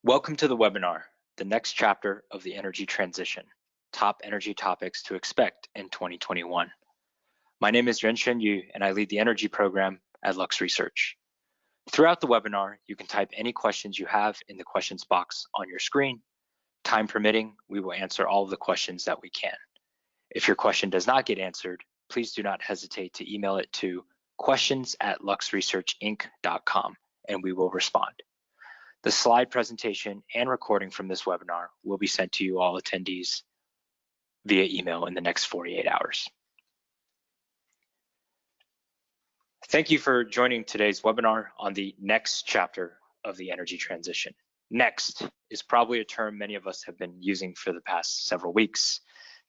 Welcome to the webinar, The Next Chapter of the Energy Transition, Top Energy Topics to Expect in 2021. My name is Yuan Yu, and I lead the energy program at Lux Research. Throughout the webinar, you can type any questions you have in the questions box on your screen. Time permitting, we will answer all of the questions that we can. If your question does not get answered, please do not hesitate to email it to questions@luxresearchinc.com, and we will respond. The slide presentation and recording from this webinar will be sent to you all attendees via email in the next 48 hours. Thank you for joining today's webinar on the next chapter of the energy transition. Next is probably a term many of us have been using for the past several weeks.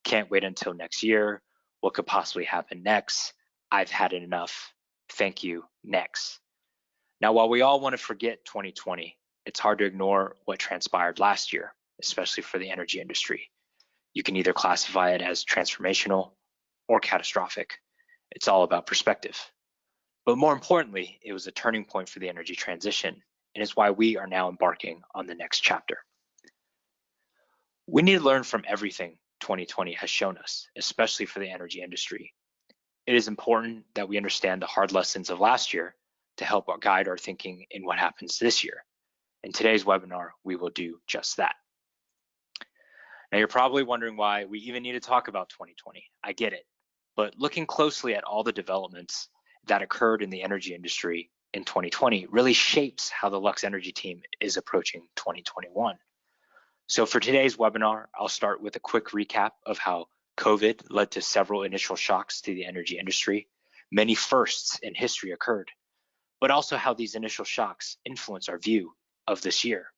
Can't wait until next year. What could possibly happen next? I've had it enough. Thank you. Next. Now, while we all want to forget 2020, it's hard to ignore what transpired last year, especially for the energy industry. You can either classify it as transformational or catastrophic. It's all about perspective. But more importantly, it was a turning point for the energy transition, and is why we are now embarking on the next chapter. We need to learn from everything 2020 has shown us, especially for the energy industry. It is important that we understand the hard lessons of last year to help guide our thinking in what happens this year. In today's webinar, we will do just that. Now, you're probably wondering why we even need to talk about 2020. I get it. But looking closely at all the developments that occurred in the energy industry in 2020 really shapes how the Lux Energy team is approaching 2021. So for today's webinar, I'll start with a quick recap of how COVID led to several initial shocks to the energy industry. Many firsts in history occurred, but also how these initial shocks influence our view of this year.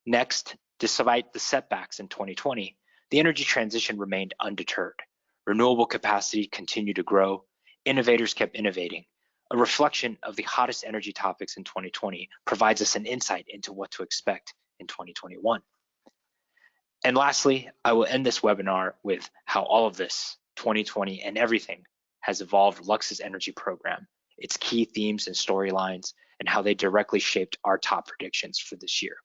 Next, despite the setbacks in 2020, the energy transition remained undeterred. Renewable capacity continued to grow. Innovators kept innovating. A reflection of the hottest energy topics in 2020 provides us an insight into what to expect in 2021. And lastly, I will end this webinar with how all of this, 2020 and everything, has evolved Lux's energy program, its key themes and storylines, and how they directly shaped our top predictions for this year.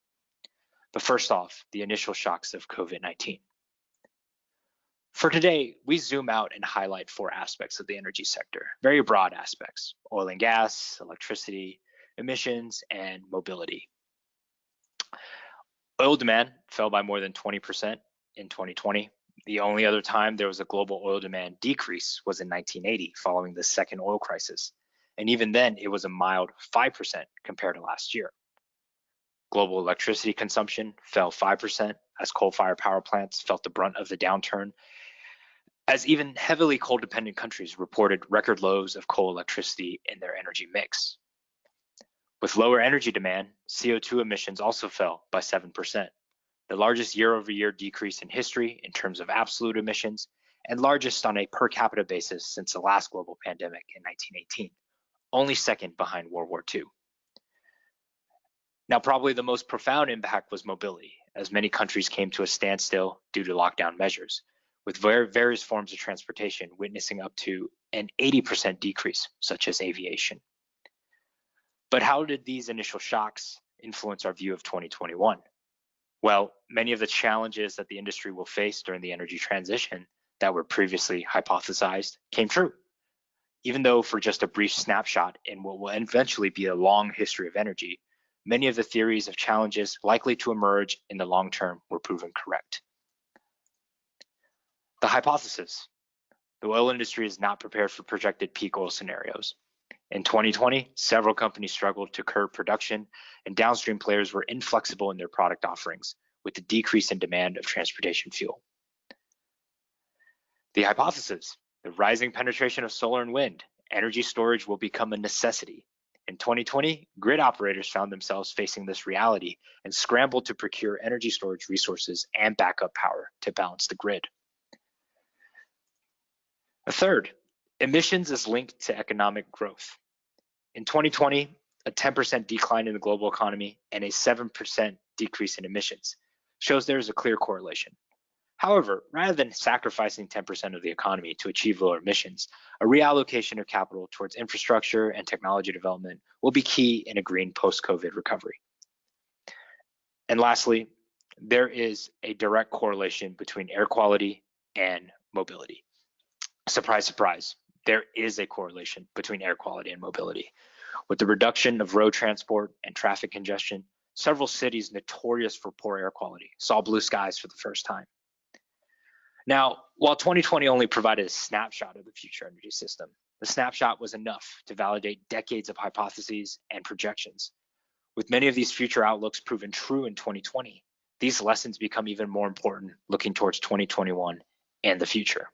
But first off, the initial shocks of COVID-19. For today, we zoom out and highlight four aspects of the energy sector, very broad aspects: oil and gas, electricity, emissions, and mobility. Oil demand fell by more than 20% in 2020. The only other time there was a global oil demand decrease was in 1980, following the second oil crisis. And even then, it was a mild 5% compared to last year. Global electricity consumption fell 5% as coal-fired power plants felt the brunt of the downturn, as even heavily coal-dependent countries reported record lows of coal electricity in their energy mix. With lower energy demand, CO2 emissions also fell by 7%, the largest year-over-year decrease in history in terms of absolute emissions, and largest on a per capita basis since the last global pandemic in 1918. Only second behind World War II. Now, probably the most profound impact was mobility, as many countries came to a standstill due to lockdown measures, with various forms of transportation witnessing up to an 80% decrease, such as aviation. But how did these initial shocks influence our view of 2021? Well, many of the challenges that the industry will face during the energy transition that were previously hypothesized came true. Even though for just a brief snapshot in what will eventually be a long history of energy, many of the theories of challenges likely to emerge in the long term were proven correct. The hypothesis: the oil industry is not prepared for projected peak oil scenarios. In 2020, several companies struggled to curb production, and downstream players were inflexible in their product offerings, with the decrease in demand of transportation fuel. The hypothesis: the rising penetration of solar and wind, energy storage will become a necessity. In 2020, grid operators found themselves facing this reality and scrambled to procure energy storage resources and backup power to balance the grid. A third, emissions is linked to economic growth. In 2020, a 10% decline in the global economy and a 7% decrease in emissions shows there is a clear correlation. However, rather than sacrificing 10% of the economy to achieve lower emissions, a reallocation of capital towards infrastructure and technology development will be key in a green post-COVID recovery. And lastly, there is a direct correlation between air quality and mobility. Surprise, surprise, there is a correlation between air quality and mobility. With the reduction of road transport and traffic congestion, several cities notorious for poor air quality saw blue skies for the first time. Now, while 2020 only provided a snapshot of the future energy system, the snapshot was enough to validate decades of hypotheses and projections. With many of these future outlooks proven true in 2020, these lessons become even more important looking towards 2021 and the future.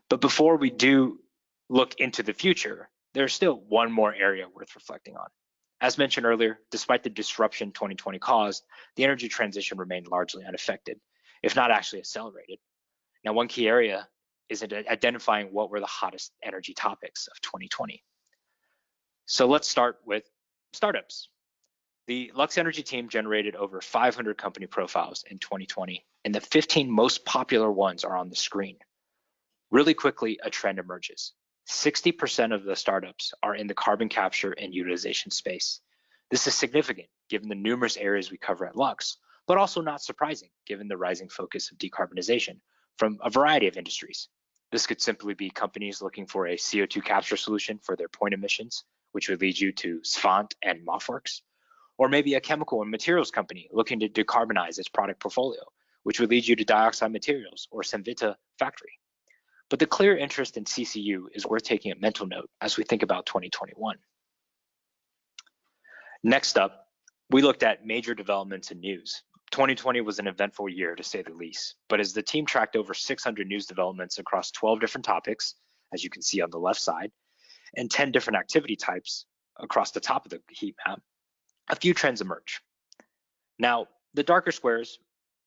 But before we do look into the future, there's still one more area worth reflecting on. As mentioned earlier, despite the disruption 2020 caused, the energy transition remained largely unaffected, if not actually accelerated. Now, one key area is identifying what were the hottest energy topics of 2020. So let's start with startups. The Lux Energy team generated over 500 company profiles in 2020, and the 15 most popular ones are on the screen. Really quickly, a trend emerges. 60% of the startups are in the carbon capture and utilization space. This is significant given the numerous areas we cover at Lux, but also not surprising given the rising focus of decarbonization from a variety of industries. This could simply be companies looking for a CO2 capture solution for their point emissions, which would lead you to Svant and MOFWorks, or maybe a chemical and materials company looking to decarbonize its product portfolio, which would lead you to Dioxide Materials or Semvita Factory. But the clear interest in CCU is worth taking a mental note as we think about 2021. Next up, we looked at major developments in news. 2020 was an eventful year, to say the least, but as the team tracked over 600 news developments across 12 different topics, as you can see on the left side, and 10 different activity types across the top of the heat map, a few trends emerge. Now, the darker squares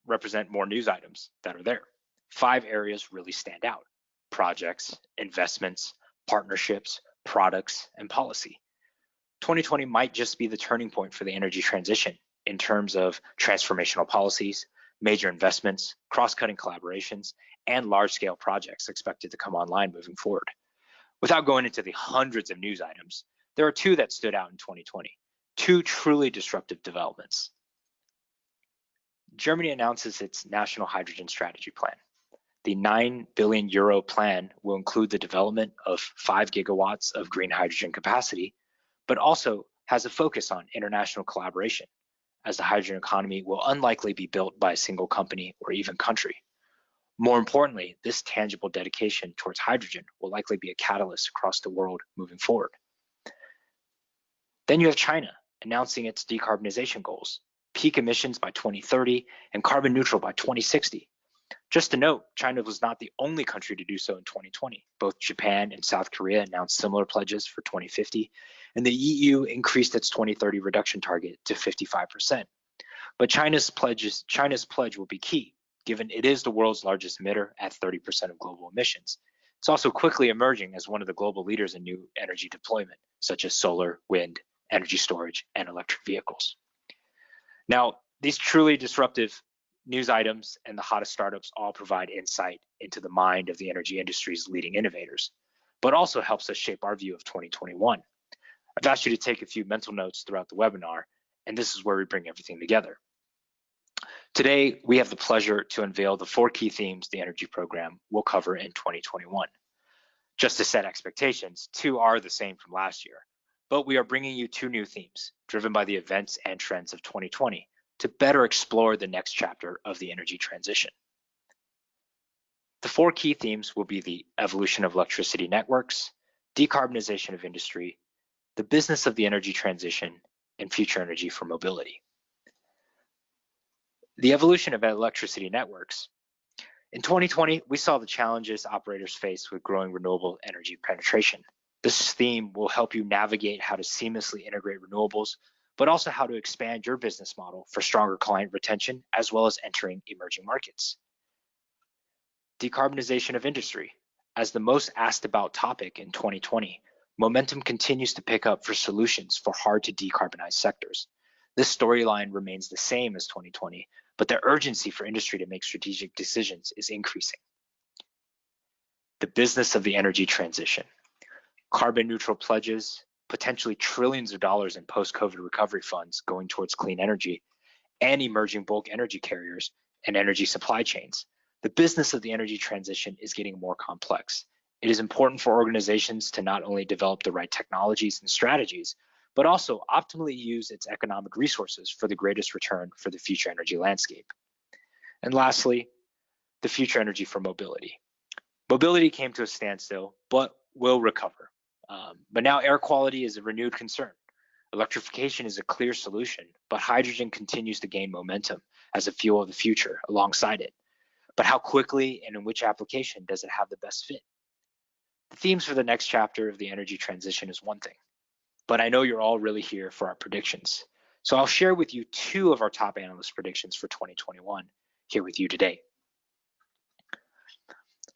represent more news items that are there. 5 areas really stand out: projects, investments, partnerships, products, and policy. 2020 might just be the turning point for the energy transition in terms of transformational policies, major investments, cross-cutting collaborations, and large-scale projects expected to come online moving forward. Without going into the hundreds of news items, there are 2 that stood out in 2020, 2 truly disruptive developments. Germany announces its National Hydrogen Strategy Plan. The €9 billion plan will include the development of 5 gigawatts of green hydrogen capacity, but also has a focus on international collaboration, as the hydrogen economy will unlikely be built by a single company or even country. More importantly, this tangible dedication towards hydrogen will likely be a catalyst across the world moving forward. Then you have China announcing its decarbonization goals, peak emissions by 2030 and carbon neutral by 2060. Just to note, China was not the only country to do so in 2020. Both Japan and South Korea announced similar pledges for 2050, and the EU increased its 2030 reduction target to 55%. But China's pledge will be key, given it is the world's largest emitter at 30% of global emissions. It's also quickly emerging as one of the global leaders in new energy deployment, such as solar, wind, energy storage, and electric vehicles. Now, these truly disruptive news items and the hottest startups all provide insight into the mind of the energy industry's leading innovators, but also helps us shape our view of 2021. I've asked you to take a few mental notes throughout the webinar, and this is where we bring everything together. Today, we have the pleasure to unveil the 4 key themes the energy program will cover in 2021. Just to set expectations, 2 are the same from last year, but we are bringing you 2 new themes driven by the events and trends of 2020 to better explore the next chapter of the energy transition. The 4 key themes will be the evolution of electricity networks, decarbonization of industry, the business of the energy transition, and future energy for mobility. The evolution of electricity networks. In 2020, we saw the challenges operators face with growing renewable energy penetration. This theme will help you navigate how to seamlessly integrate renewables, but also how to expand your business model for stronger client retention, as well as entering emerging markets. Decarbonization of industry. As the most asked about topic in 2020, momentum continues to pick up for solutions for hard to decarbonize sectors. This storyline remains the same as 2020, but the urgency for industry to make strategic decisions is increasing. The business of the energy transition. Carbon neutral pledges, potentially trillions of dollars in post-COVID recovery funds going towards clean energy, and emerging bulk energy carriers and energy supply chains. The business of the energy transition is getting more complex. It is important for organizations to not only develop the right technologies and strategies, but also optimally use its economic resources for the greatest return for the future energy landscape. And lastly, the future energy for mobility. Mobility came to a standstill, but will recover. But now air quality is a renewed concern. Electrification is a clear solution, but hydrogen continues to gain momentum as a fuel of the future alongside it. But how quickly and in which application does it have the best fit? The themes for the next chapter of the energy transition is one thing, but I know you're all really here for our predictions. So I'll share with you two of our top analyst predictions for 2021 here with you today.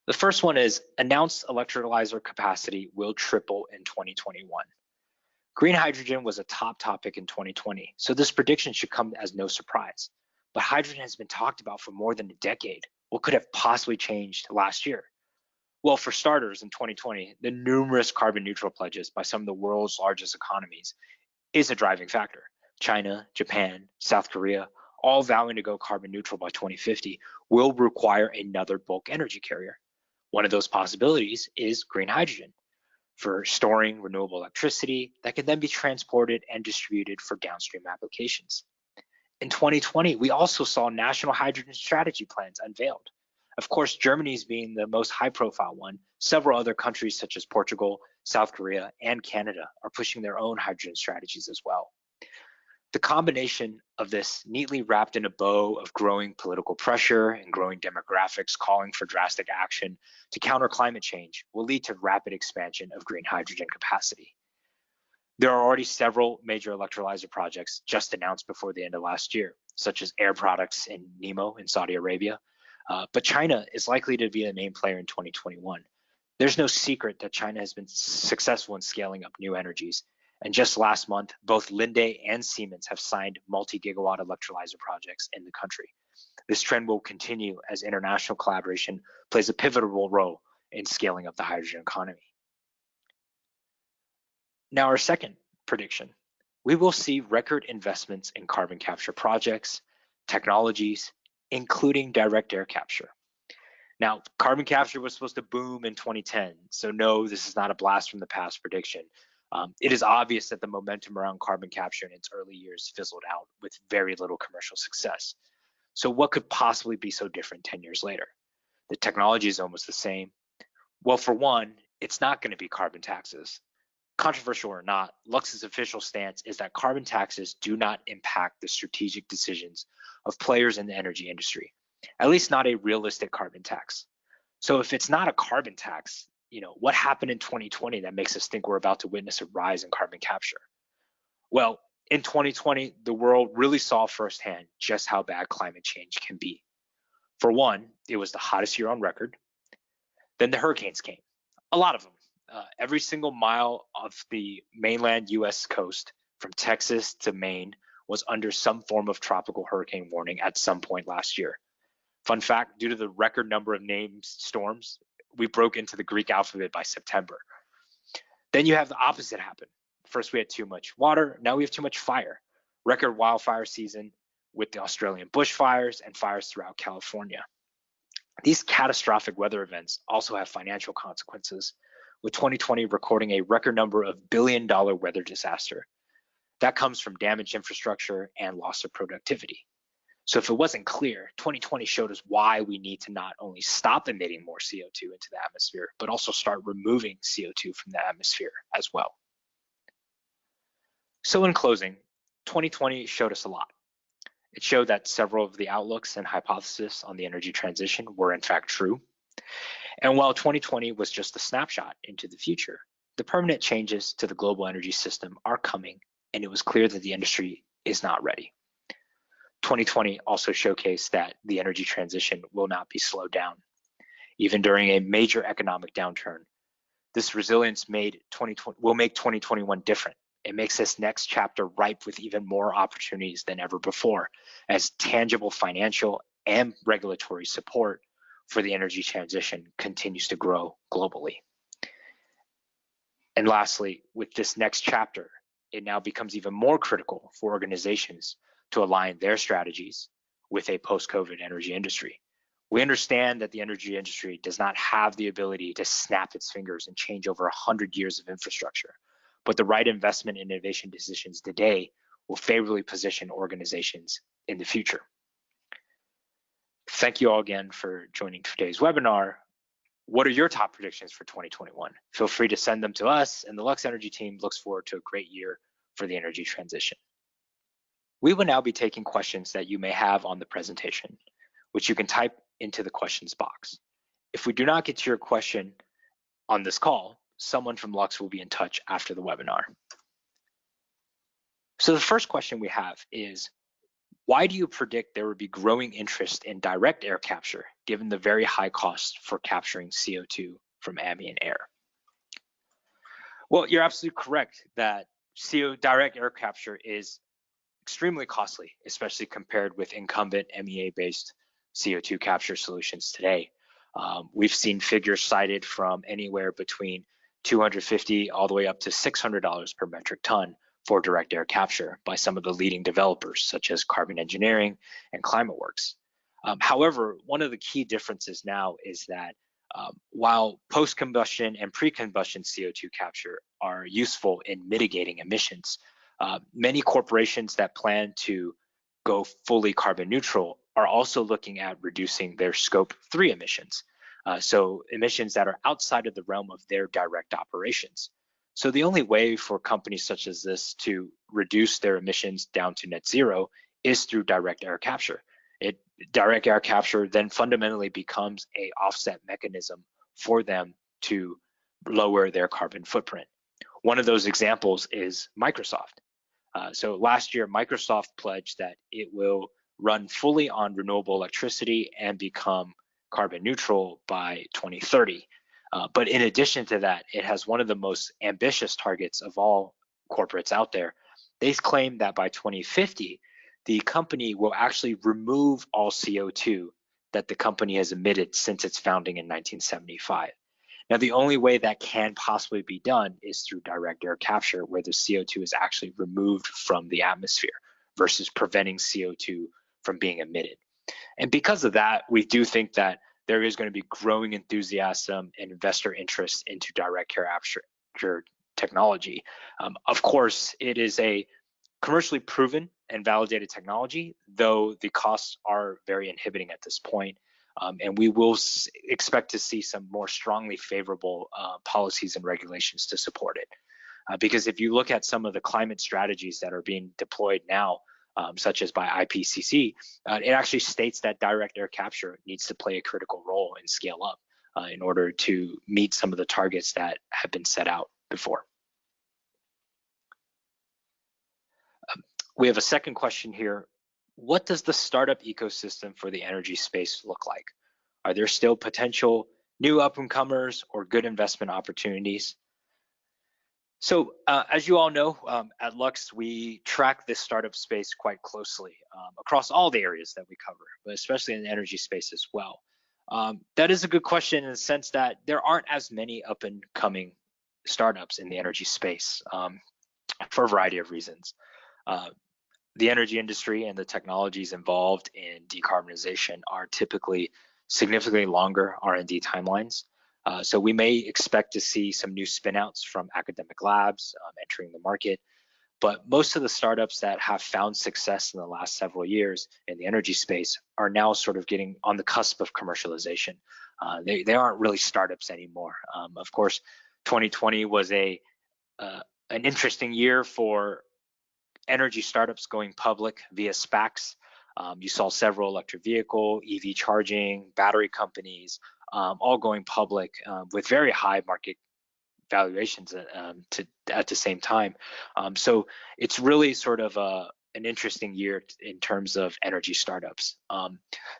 The first one is announced electrolyzer capacity will triple in 2021. Green hydrogen was a top topic in 2020, so this prediction should come as no surprise. But hydrogen has been talked about for more than a decade. What could have possibly changed last year? Well, for starters, in 2020, the numerous carbon neutral pledges by some of the world's largest economies is a driving factor. China, Japan, South Korea, all vowing to go carbon neutral by 2050, will require another bulk energy carrier. One of those possibilities is green hydrogen for storing renewable electricity that can then be transported and distributed for downstream applications. In 2020, we also saw national hydrogen strategy plans unveiled. Of course, Germany's being the most high-profile one. Several other countries such as Portugal, South Korea, and Canada are pushing their own hydrogen strategies as well. The combination of this neatly wrapped in a bow of growing political pressure and growing demographics calling for drastic action to counter climate change will lead to rapid expansion of green hydrogen capacity. There are already several major electrolyzer projects just announced before the end of last year, such as Air Products and Nemo in Saudi Arabia. But China is likely to be the main player in 2021. There's no secret that China has been successful in scaling up new energies. And just last month, both Linde and Siemens have signed multi-gigawatt electrolyzer projects in the country. This trend will continue as international collaboration plays a pivotal role in scaling up the hydrogen economy. Now, our second prediction, we will see record investments in carbon capture projects, technologies, including direct air capture. Now, carbon capture was supposed to boom in 2010, so no, this is not a blast from the past prediction. It is obvious that the momentum around carbon capture in its early years fizzled out with very little commercial success. So what could possibly be so different 10 years later? The technology is almost the same. Well, for one, it's not going to be carbon taxes. Controversial or not, Lux's official stance is that carbon taxes do not impact the strategic decisions of players in the energy industry, at least not a realistic carbon tax. So if it's not a carbon tax, what happened in 2020 that makes us think we're about to witness a rise in carbon capture? Well, in 2020, the world really saw firsthand just how bad climate change can be. For one, it was the hottest year on record. Then the hurricanes came, a lot of them. Every single mile of the mainland US coast from Texas to Maine was under some form of tropical hurricane warning at some point last year. Fun fact, due to the record number of named storms, we broke into the Greek alphabet by September. Then you have the opposite happen. First, we had too much water. Now we have too much fire. Record wildfire season with the Australian bushfires and fires throughout California. These catastrophic weather events also have financial consequences, with 2020 recording a record number of billion-dollar weather disaster. That comes from damaged infrastructure and loss of productivity. So if it wasn't clear, 2020 showed us why we need to not only stop emitting more CO2 into the atmosphere, but also start removing CO2 from the atmosphere as well. So in closing, 2020 showed us a lot. It showed that several of the outlooks and hypotheses on the energy transition were in fact true. And while 2020 was just a snapshot into the future, the permanent changes to the global energy system are coming, and it was clear that the industry is not ready. 2020 also showcased that the energy transition will not be slowed down. Even during a major economic downturn, this resilience will make 2021 different. It makes this next chapter ripe with even more opportunities than ever before, as tangible financial and regulatory support for the energy transition continues to grow globally. And lastly, with this next chapter, it now becomes even more critical for organizations to align their strategies with a post-COVID energy industry. We understand that the energy industry does not have the ability to snap its fingers and change over 100 years of infrastructure, but the right investment and innovation decisions today will favorably position organizations in the future. Thank you all again for joining today's webinar. What are your top predictions for 2021? Feel free to send them to us, and the Lux Energy team looks forward to a great year for the energy transition. We will now be taking questions that you may have on the presentation, which you can type into the questions box. If we do not get to your question on this call, someone from Lux will be in touch after the webinar. So the first question we have is, why do you predict there would be growing interest in direct air capture given the very high cost for capturing CO2 from ambient air? Well, you're absolutely correct that direct air capture is extremely costly, especially compared with incumbent MEA-based CO2 capture solutions today. We've seen figures cited from anywhere between $250 all the way up to $600 per metric ton for direct air capture by some of the leading developers such as Carbon Engineering and ClimateWorks. However, one of the key differences now is that while post-combustion and pre-combustion CO2 capture are useful in mitigating emissions, many corporations that plan to go fully carbon neutral are also looking at reducing their scope 3 emissions. So emissions that are outside of the realm of their direct operations. So the only way for companies such as this to reduce their emissions down to net zero is through direct air capture. Direct air capture then fundamentally becomes an offset mechanism for them to lower their carbon footprint. One of those examples is Microsoft. So last year, Microsoft pledged that it will run fully on renewable electricity and become carbon neutral by 2030. But in addition to that, it has one of the most ambitious targets of all corporates out there. They claim that by 2050, the company will actually remove all CO2 that the company has emitted since its founding in 1975. Now, the only way that can possibly be done is through direct air capture, where the CO2 is actually removed from the atmosphere versus preventing CO2 from being emitted. And because of that, we do think that there is going to be growing enthusiasm and investor interest into direct air capture technology. Of course, it is a commercially proven and validated technology, though the costs are very inhibiting at this point. And we will expect to see some more strongly favorable policies and regulations to support it. Because if you look at some of the climate strategies that are being deployed now, such as by IPCC, it actually states that direct air capture needs to play a critical role and scale up in order to meet some of the targets that have been set out before. We have a second question here. What does the startup ecosystem for the energy space look like? Are there still potential new up-and-comers or good investment opportunities? So as you all know, at Lux, we track this startup space quite closely across all the areas that we cover, but especially in the energy space as well. That is a good question in the sense that there aren't as many up-and-coming startups in the energy space for a variety of reasons. The energy industry and the technologies involved in decarbonization are typically significantly longer R&D timelines. So we may expect to see some new spinouts from academic labs entering the market, but most of the startups that have found success in the last several years in the energy space are now sort of getting on the cusp of commercialization. They aren't really startups anymore. Of course, 2020 was an interesting year for energy startups going public via SPACs. You saw several electric vehicle, EV charging, battery companies, all going public with very high market valuations at the same time. So it's really sort of an interesting year in terms of energy startups.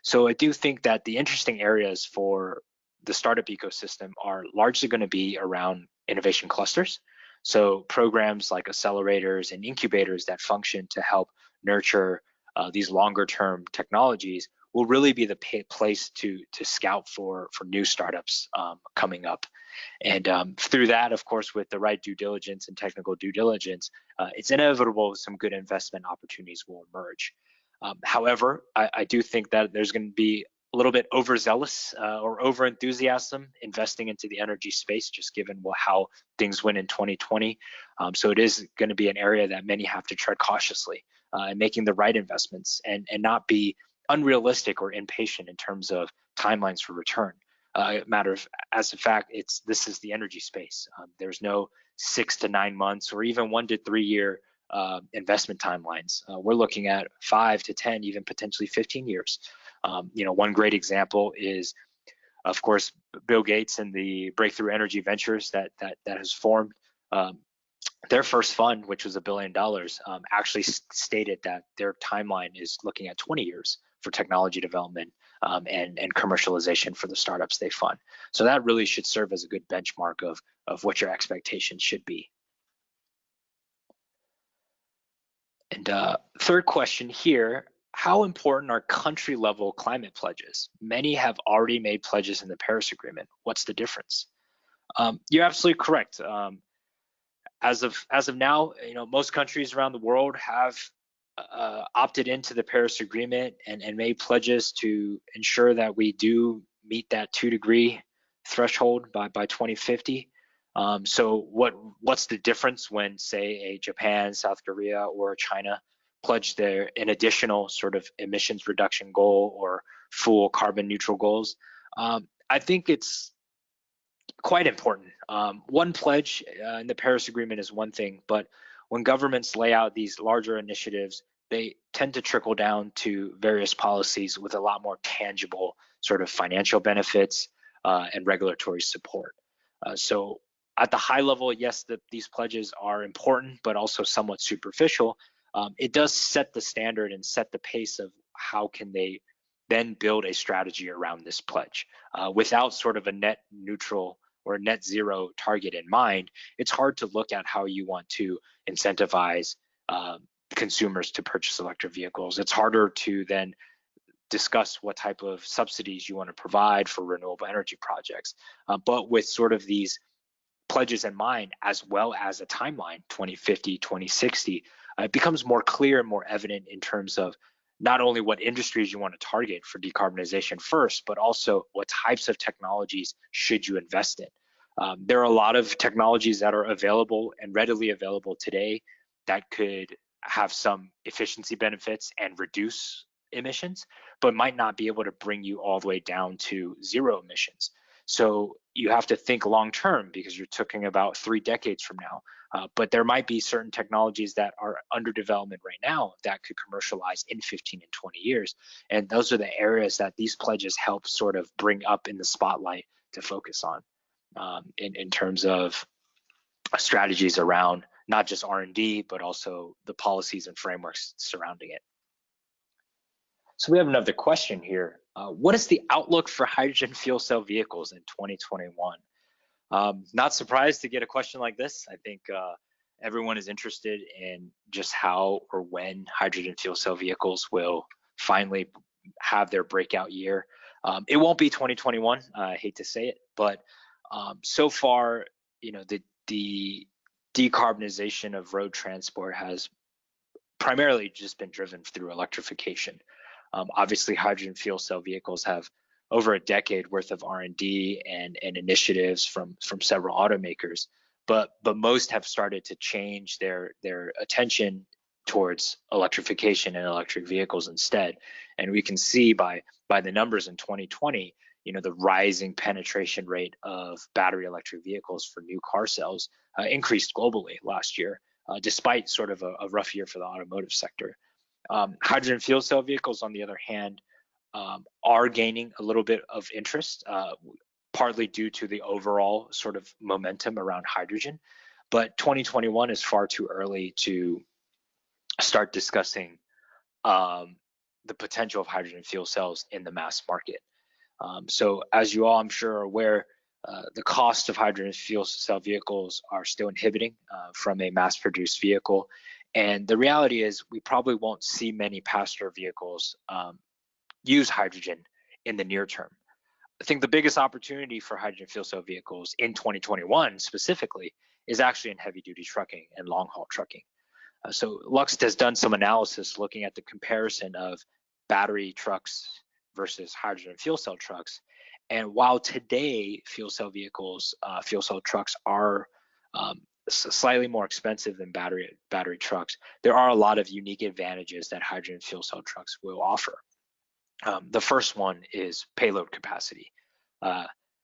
So I do think that the interesting areas for the startup ecosystem are largely going to be around innovation clusters. So programs like accelerators and incubators that function to help nurture these longer term technologies will really be the place to scout for new startups coming up. And through that, of course, with the right due diligence and technical due diligence, it's inevitable some good investment opportunities will emerge. However, I do think that there's going to be a little bit overzealous or over enthusiasm investing into the energy space, just given how things went in 2020. So it is going to be an area that many have to tread cautiously in making the right investments and not be unrealistic or impatient in terms of timelines for return. As a fact, this is the energy space. There's no 6 to 9 months or even 1 to 3 year investment timelines. We're looking at 5 to 10, even potentially 15 years. One great example is, of course, Bill Gates and the Breakthrough Energy Ventures that has formed. Their first fund, which was $1 billion, actually stated that their timeline is looking at 20 years for technology development and commercialization for the startups they fund. So that really should serve as a good benchmark of what your expectations should be. And third question here, how important are country level climate pledges? Many have already made pledges in the Paris Agreement. What's the difference? You're absolutely correct. As of now, most countries around the world have opted into the Paris Agreement and made pledges to ensure that we do meet that 2-degree threshold by 2050. So what's the difference when, say, a Japan, South Korea, or China pledge an additional sort of emissions reduction goal or full carbon neutral goals? I think it's quite important. One pledge in the Paris Agreement is one thing, but when governments lay out these larger initiatives, they tend to trickle down to various policies with a lot more tangible sort of financial benefits and regulatory support. So at the high level, yes, these pledges are important, but also somewhat superficial. It does set the standard and set the pace of how can they then build a strategy around this pledge. Without sort of a net neutral or net zero target in mind, it's hard to look at how you want to incentivize consumers to purchase electric vehicles. It's harder to then discuss what type of subsidies you want to provide for renewable energy projects. But with sort of these pledges in mind, as well as a timeline, 2050, 2060, it becomes more clear and more evident in terms of not only what industries you want to target for decarbonization first, but also what types of technologies should you invest in. There are a lot of technologies that are available and readily available today that could have some efficiency benefits and reduce emissions, but might not be able to bring you all the way down to zero emissions. So you have to think long term because you're talking about 3 decades from now. But there might be certain technologies that are under development right now that could commercialize in 15 and 20 years. And those are the areas that these pledges help sort of bring up in the spotlight to focus on in terms of strategies around not just R&D, but also the policies and frameworks surrounding it. So we have another question here. What is the outlook for hydrogen fuel cell vehicles in 2021? Not surprised to get a question like this. I think everyone is interested in just how or when hydrogen fuel cell vehicles will finally have their breakout year. It won't be 2021, I hate to say it, but so far, the decarbonization of road transport has primarily just been driven through electrification. Obviously, hydrogen fuel cell vehicles have over a decade worth of R&D and initiatives from several automakers, but most have started to change their attention towards electrification and electric vehicles instead. And we can see by the numbers in 2020, the rising penetration rate of battery electric vehicles for new car sales increased globally last year, despite sort of a rough year for the automotive sector. Hydrogen fuel cell vehicles, on the other hand, are gaining a little bit of interest, partly due to the overall sort of momentum around hydrogen. But 2021 is far too early to start discussing the potential of hydrogen fuel cells in the mass market. So as you all, I'm sure, are aware, the cost of hydrogen fuel cell vehicles are still inhibiting from a mass-produced vehicle. And the reality is we probably won't see many passenger vehicles use hydrogen in the near term. I think the biggest opportunity for hydrogen fuel cell vehicles in 2021 specifically is actually in heavy duty trucking and long haul trucking. So Lux has done some analysis looking at the comparison of battery trucks versus hydrogen fuel cell trucks. And while today fuel cell vehicles, fuel cell trucks are slightly more expensive than battery trucks, there are a lot of unique advantages that hydrogen fuel cell trucks will offer. The first one is payload capacity.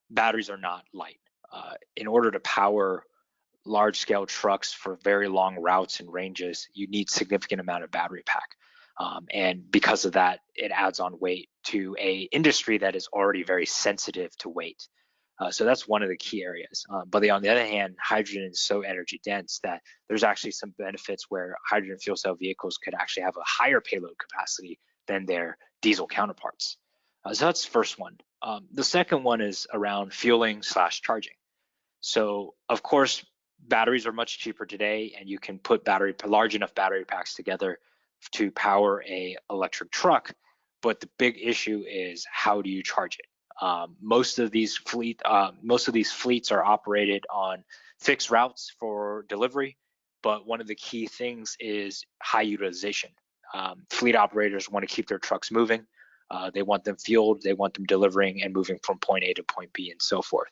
Batteries are not light. In order to power large-scale trucks for very long routes and ranges, you need significant amount of battery pack. And because of that, it adds on weight to a industry that is already very sensitive to weight. So that's one of the key areas. But on the other hand, hydrogen is so energy dense that there's actually some benefits where hydrogen fuel cell vehicles could actually have a higher payload capacity than their diesel counterparts. So that's the first one. The second one is around fueling/charging. So of course, batteries are much cheaper today, and you can put large enough battery packs together to power a electric truck. But the big issue is, how do you charge it? Most of these fleets are operated on fixed routes for delivery, but one of the key things is high utilization. Fleet operators want to keep their trucks moving. They want them fueled, they want them delivering and moving from point A to point B and so forth.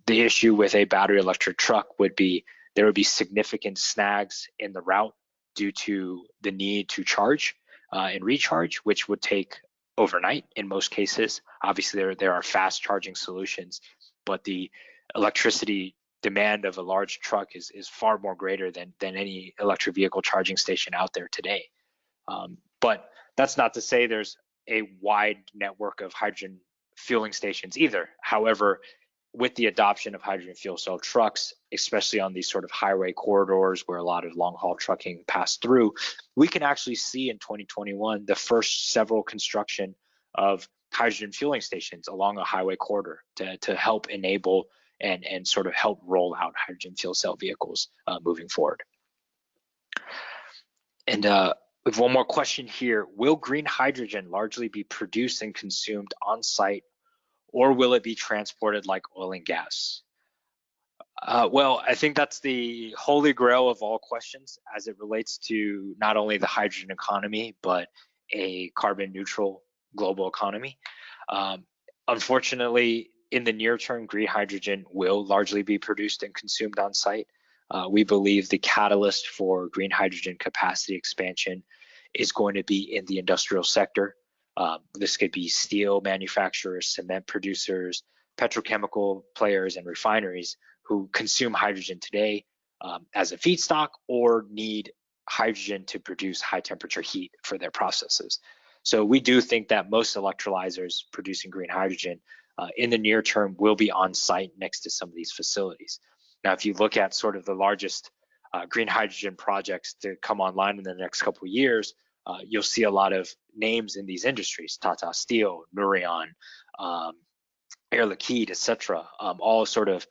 The issue with a battery electric truck would be there would be significant snags in the route due to the need to charge and recharge, which would take overnight in most cases. Obviously, there are fast charging solutions, but the electricity demand of a large truck is far more greater than any electric vehicle charging station out there today. But that's not to say there's a wide network of hydrogen fueling stations either. However, with the adoption of hydrogen fuel cell trucks, especially on these sort of highway corridors where a lot of long haul trucking pass through, we can actually see in 2021 the first several construction of hydrogen fueling stations along a highway corridor to help enable and sort of help roll out hydrogen fuel cell vehicles moving forward. And we have one more question here. Will green hydrogen largely be produced and consumed on site, or will it be transported like oil and gas? Well, I think that's the holy grail of all questions as it relates to not only the hydrogen economy, but a carbon neutral global economy. Unfortunately, in the near term, green hydrogen will largely be produced and consumed on site. We believe the catalyst for green hydrogen capacity expansion is going to be in the industrial sector. This could be steel manufacturers, cement producers, petrochemical players, and refineries who consume hydrogen today as a feedstock or need hydrogen to produce high temperature heat for their processes. So we do think that most electrolyzers producing green hydrogen in the near term will be on site next to some of these facilities. Now, if you look at sort of the largest green hydrogen projects to come online in the next couple of years, you'll see a lot of names in these industries: Tata Steel, Nouryon, Air Liquide, etc. All sort of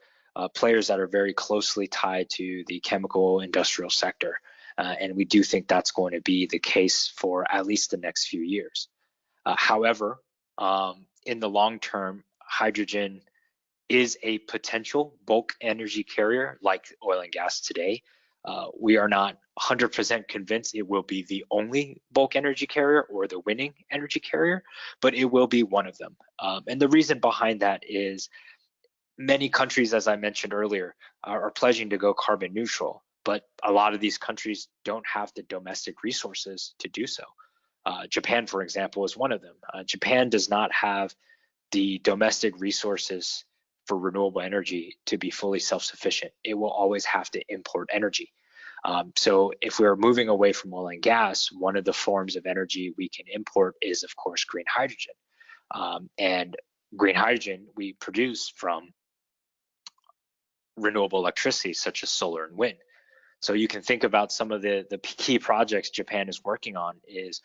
players that are very closely tied to the chemical industrial sector. And we do think that's going to be the case for at least the next few years. However, in the long term, hydrogen is a potential bulk energy carrier like oil and gas today. We are not 100% convinced it will be the only bulk energy carrier or the winning energy carrier, but it will be one of them. And the reason behind that is many countries, as I mentioned earlier, are pledging to go carbon neutral, but a lot of these countries don't have the domestic resources to do so. Japan, for example, is one of them. Japan does not have the domestic resources for renewable energy to be fully self-sufficient. It will always have to import energy. So if we're moving away from oil and gas, one of the forms of energy we can import is, of course, green hydrogen. And green hydrogen we produce from renewable electricity, such as solar and wind. So you can think about some of the key projects Japan is working on is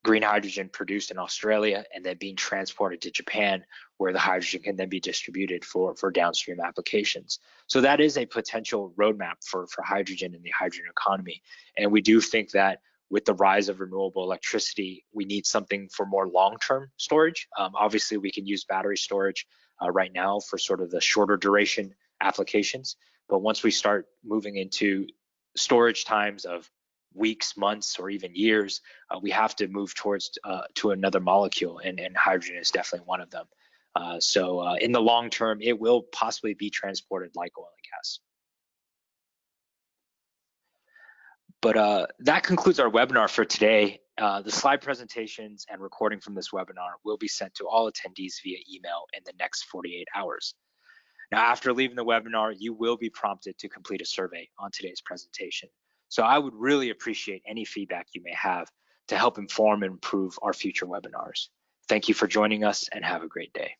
green hydrogen produced in Australia and then being transported to Japan, where the hydrogen can then be distributed for downstream applications. So that is a potential roadmap for hydrogen in the hydrogen economy. And we do think that with the rise of renewable electricity, we need something for more long-term storage. Obviously, we can use battery storage right now for sort of the shorter duration applications. But once we start moving into storage times of weeks, months, or even years, we have to move towards to another molecule, and hydrogen is definitely one of them. So in the long term, it will possibly be transported like oil and gas. But that concludes our webinar for today. The slide presentations and recording from this webinar will be sent to all attendees via email in the next 48 hours. Now, after leaving the webinar, you will be prompted to complete a survey on today's presentation. So I would really appreciate any feedback you may have to help inform and improve our future webinars. Thank you for joining us, and have a great day.